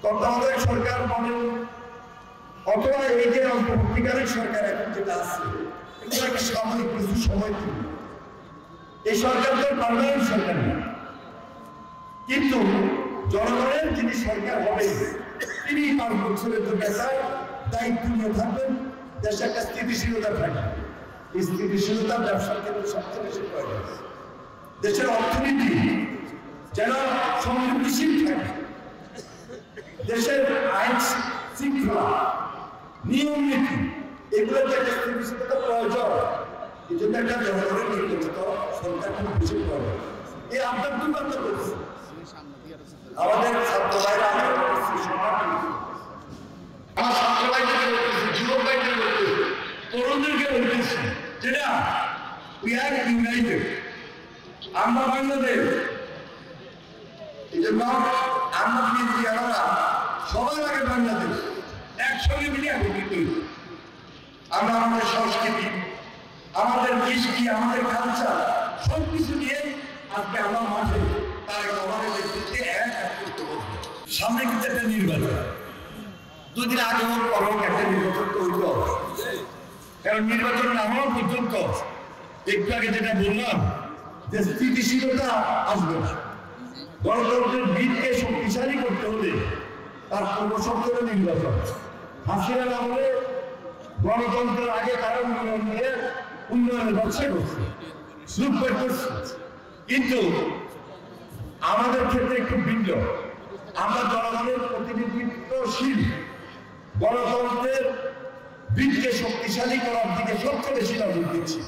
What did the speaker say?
তত্ত্বাবধায়ক সরকার বলেন অথবা এই যে অন্তর্বর্তীকালীন সরকার এখন যেটা আছে এগুলো একটা সাময়িক কিছু সময় দিন। এই সরকার তো পার্মানেন্ট সরকার না, কিন্তু জনগণের যিনি সরকার হবে তিনি 5 বছরের জন্য দায়িত্ব নিয়ে থাকবেন, দেশে একটা স্থিতিশীলতা থাকবে। এই স্থিতিশীলতা ব্যবসার ক্ষেত্রে সবচেয়ে বেশি প্রয়োজন। দেশের অর্থনীতি যেন সমৃদ্ধিশীল থাকে, দেশের আইন শৃঙ্খলা নিয়ম নীতি এগুলোর যে একটা স্থিতিশীলতা প্রয়োজন, এই জন্য একটা জনগণের নির্বাচিত সরকার খুব বেশি প্রয়োজন। এই আপনার কি বার্তা করছে আমাদের ছাত্র ভাইরা, আমার ছাত্র ভাইদের বলতেছি, যুবক ভাইদের বলতেছি, তরুণদেরকে বলতেছি যেটা উই আর ইউনাইটেড, আমরা বাংলাদেশ। এই জন্য আমরা সবার আগে বাংলাদেশ একসঙ্গে মিলে একত্রিত। আমরা আমাদের সংস্কৃতি, আমাদের কৃষ্টি, আমাদের কালচার সবকিছু নিয়ে আজকে আমার মাঠে তার আমাদের নেতৃত্বে এক করতে বলবে। সামনে কিন্তু একটা নির্বাচন, 2 দিন আগে হোক পরেও একটা নির্বাচন তৈরি হবে। কারণ নির্বাচন না হওয়া পর্যন্ত একটু আগে যেটা বললাম যে স্থিতিশীলতা আসবে না। গণতন্ত্রের ভিতকে শক্তিশালী করতে হলে তার পূর্বশর্তের নির্বাচন। হাসিনার আমলে গণতন্ত্রের আগে তারা উন্নয়ন নিয়ে উন্নয়নের ব্যবসা করছে, লুটপাট করছে। কিন্তু আমাদের ক্ষেত্রে একটু ভিন্ন, আমরা জনগণের প্রতিনিধিত্বশীল গণতন্ত্রের ভিতকে শক্তিশালী করার দিকে সবচেয়ে বেশি নজর দিচ্ছি।